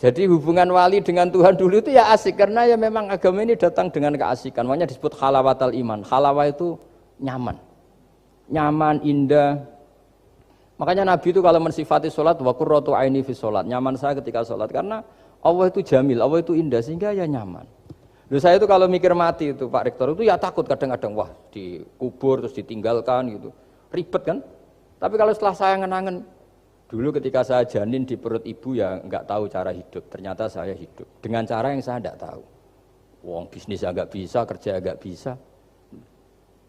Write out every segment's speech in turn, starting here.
Jadi hubungan wali dengan Tuhan dulu itu ya asik, karena ya memang agama ini datang dengan keasikan. Makanya disebut halawatal iman. Halawah itu nyaman. Nyaman, indah. Makanya Nabi itu kalau mensifati sholat, wa qurratu aini fi sholat. Nyaman saya ketika sholat. Karena Allah itu jamil, Allah itu indah, sehingga ya nyaman. Loh, saya itu kalau mikir mati itu Pak Rektor itu ya takut kadang-kadang, wah dikubur terus ditinggalkan gitu. Ribet kan? Tapi kalau setelah saya ngenangen, dulu ketika saya janin di perut ibu ya nggak tahu cara hidup, ternyata saya hidup dengan cara yang saya nggak tahu. Wong bisnis agak bisa, kerja agak bisa.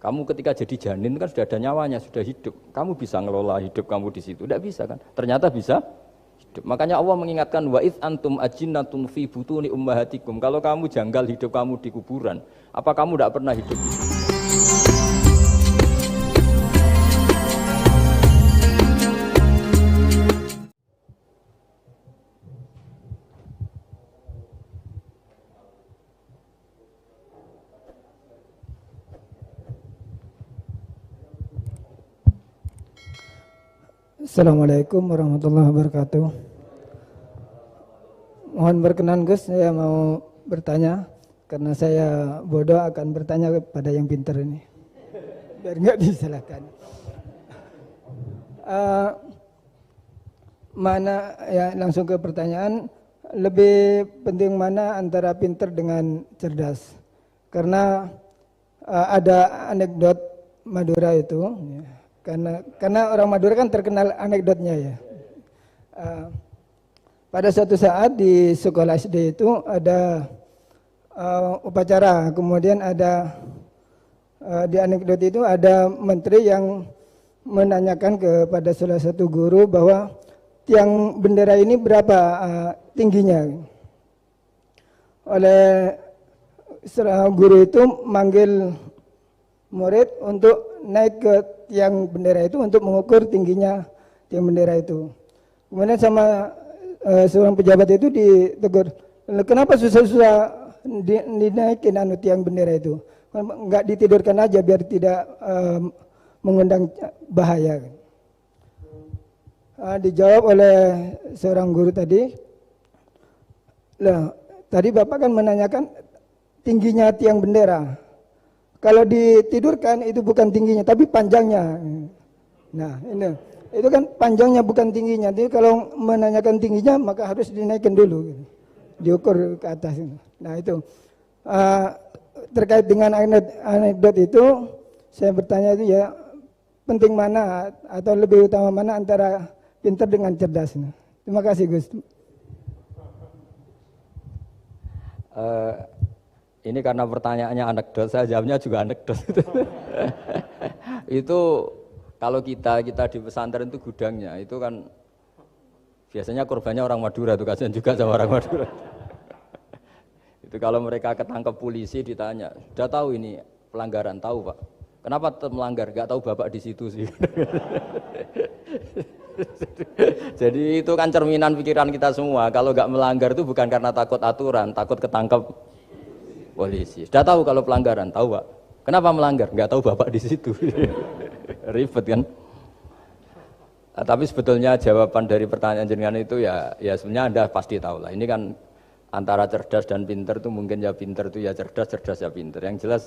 Kamu ketika jadi janin kan sudah ada nyawanya, sudah hidup. Kamu bisa ngelola hidup kamu di situ, tidak bisa kan? Ternyata bisa hidup. Makanya Allah mengingatkan wa id antum ajinnatun fi butuni ummahatikum. Kalau kamu janggal hidup kamu di kuburan, apa kamu tidak pernah hidup? Assalamualaikum warahmatullahi wabarakatuh. Mohon berkenan Gus, saya mau bertanya karena saya bodoh akan bertanya kepada yang pintar ini, biar nggak disalahkan. Mana ya langsung ke pertanyaan, lebih penting mana antara pintar dengan cerdas? Karena ada anekdot Madura itu. Ya. Karena orang Madura kan terkenal anekdotnya ya. Pada suatu saat di sekolah SD itu ada upacara, kemudian ada di anekdot itu ada menteri yang menanyakan kepada salah satu guru bahwa tiang bendera ini berapa tingginya. Oleh guru itu manggil murid untuk naik ke tiang bendera itu untuk mengukur tingginya tiang bendera itu. Kemudian sama seorang pejabat itu ditegur, kenapa susah-susah dinaikin tiang bendera itu? Enggak ditidurkan aja biar tidak mengundang bahaya. Dijawab oleh seorang guru tadi, lah tadi Bapak kan menanyakan tingginya tiang bendera. Kalau ditidurkan itu bukan tingginya, tapi panjangnya. Nah, itu kan panjangnya bukan tingginya. Jadi kalau menanyakan tingginya maka harus dinaikkan dulu, diukur ke atas. Nah itu terkait dengan anekdot itu, saya bertanya itu ya penting mana atau lebih utama mana antara pintar dengan cerdas. Terima kasih Gus. Ini karena pertanyaannya anekdot, saya jawabnya juga anekdot. Itu kalau kita di pesantren itu gudangnya, itu kan biasanya korbannya orang Madura, tuh kasihan juga sama orang Madura. Itu kalau mereka ketangkep polisi ditanya, sudah tahu ini pelanggaran, tahu Pak? Kenapa tetap melanggar? Gak tahu Bapak di situ sih. Jadi itu kan cerminan pikiran kita semua. Kalau gak melanggar itu bukan karena takut aturan, takut ketangkep polisi. Sudah tahu kalau pelanggaran, tahu Pak. Kenapa melanggar? Enggak tahu Bapak di situ. Ribet kan? Tapi sebetulnya jawaban dari pertanyaan jenengan itu ya sebenarnya Anda pasti tahu lah. Ini kan antara cerdas dan pinter itu mungkin ya pinter itu ya cerdas, cerdas ya pinter. Yang jelas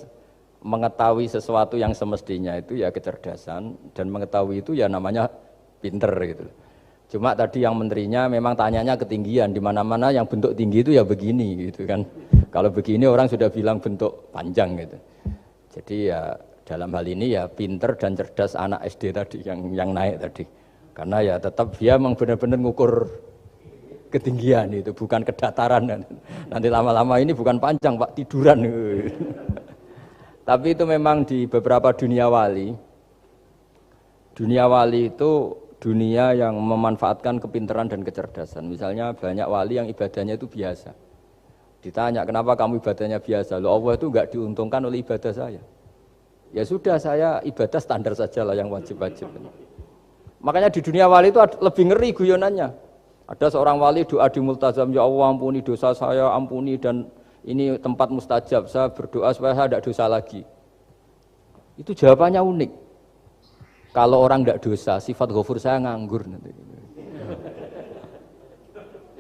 mengetahui sesuatu yang semestinya itu ya kecerdasan, dan mengetahui itu ya namanya pinter gitu. Cuma tadi yang menterinya memang tanyanya ketinggian, di mana-mana yang bentuk tinggi itu ya begini gitu kan. Kalau begini orang sudah bilang bentuk panjang gitu. Jadi ya dalam hal ini ya pinter dan cerdas anak SD tadi yang naik tadi. Karena ya tetap dia memang benar-benar ngukur ketinggian itu, bukan kedataran. Nanti lama-lama ini bukan panjang Pak, tiduran. Tapi itu memang di beberapa dunia wali itu dunia yang memanfaatkan kepintaran dan kecerdasan. Misalnya banyak wali yang ibadahnya itu biasa. Ditanya, kenapa kamu ibadahnya biasa? Loh, Allah itu enggak diuntungkan oleh ibadah saya. Ya sudah, saya ibadah standar saja lah yang wajib-wajib. Makanya di dunia wali itu lebih ngeri guyonannya. Ada seorang wali doa di multazam, ya Allah ampuni dosa saya, ampuni, dan ini tempat mustajab, saya berdoa supaya saya tidak dosa lagi. Itu jawabannya unik. Kalau orang tidak dosa, sifat ghafur saya nganggur nanti.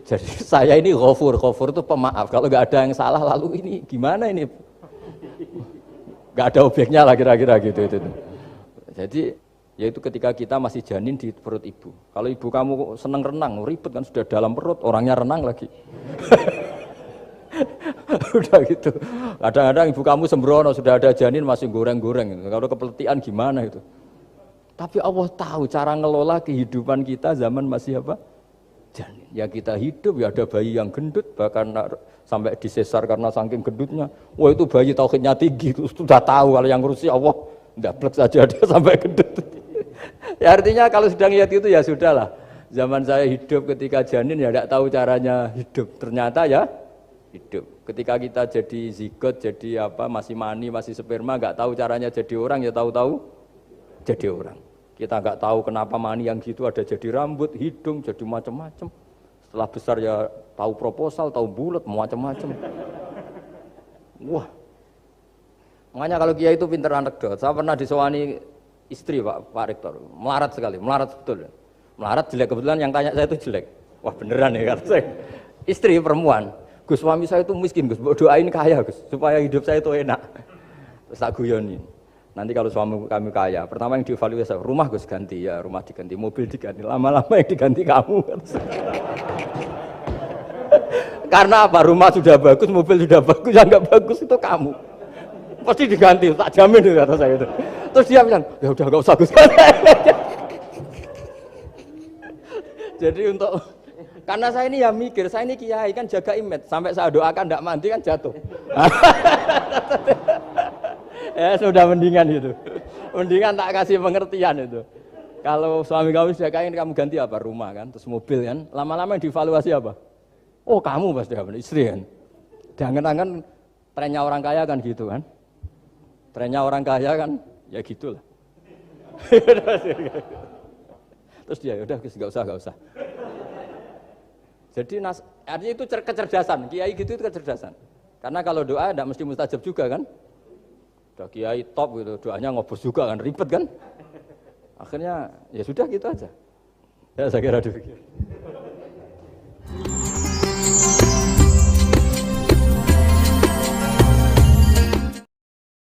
Jadi saya ini ghafur itu pemaaf. Kalau nggak ada yang salah lalu ini gimana ini? Nggak ada objeknya lah kira-kira gitu itu. Jadi yaitu ketika kita masih janin di perut ibu. Kalau ibu kamu seneng renang, ribet kan sudah dalam perut, orangnya renang lagi. Udah gitu. Kadang-kadang ibu kamu sembrono sudah ada janin masih goreng-goreng. Kalau kepeletihan gimana itu? Tapi Allah tahu cara ngelola kehidupan kita zaman masih apa? Janin. Ya kita hidup ya ada bayi yang gendut bahkan sampai disesar karena saking gendutnya. Wah itu bayi tauhidnya tinggi, sudah tahu kalau yang ngurusi Allah. Ndablek saja dia sampai gendut. Ya artinya kalau sedang lihat itu ya sudahlah. Zaman saya hidup ketika janin ya tidak tahu caranya hidup. Ternyata ya hidup. Ketika kita jadi zigot, jadi apa masih mani, masih sperma, nggak tahu caranya jadi orang ya tahu-tahu jadi orang. Kita nggak tahu kenapa mani yang gitu ada jadi rambut, hidung, jadi macam-macam. Setelah besar ya tahu proposal, tahu bulat, macam-macam. Wah. Makanya kalau kiai itu pinter anekdot. Saya pernah disewani istri Pak Rektor, melarat sekali, melarat betul. Melarat jelek, kebetulan yang tanya saya itu jelek. Wah beneran ya kata saya. Istri perempuan, Gus suami saya itu miskin Gus, doain kaya Gus, supaya hidup saya itu enak. Terus tak guyoni. Nanti kalau suami kami kaya, pertama yang dievaluasi rumah Gus ganti ya, rumah diganti, mobil diganti, lama-lama yang diganti kamu. Karena apa? Rumah sudah bagus, mobil sudah bagus, yang nggak bagus itu kamu. Pasti diganti, tak jamin itu kata saya itu. Terus dia bilang, ya udah nggak usah Gus. Jadi untuk karena saya ini ya mikir, saya ini kiai kan jaga image, sampai saya doakan tidak mandi kan jatuh. Ya sudah mendingan itu, mendingan tak kasih pengertian itu. Kalau suami kamu sudah kaya kamu ganti apa? Rumah kan, terus mobil kan, lama-lama yang dievaluasi apa? Oh kamu pasti istri kan. Jangan-jangan trennya orang kaya kan gitu kan. Trennya orang kaya kan, ya gitulah. Terus dia, udah nggak usah. Jadi artinya itu kecerdasan, kiai gitu itu kecerdasan. Karena kalau doa tidak mesti mustajab juga kan. Udah kiai top gitu, doanya ngobos juga kan, ribet kan. Akhirnya ya sudah gitu aja. Ya saya kira demikian.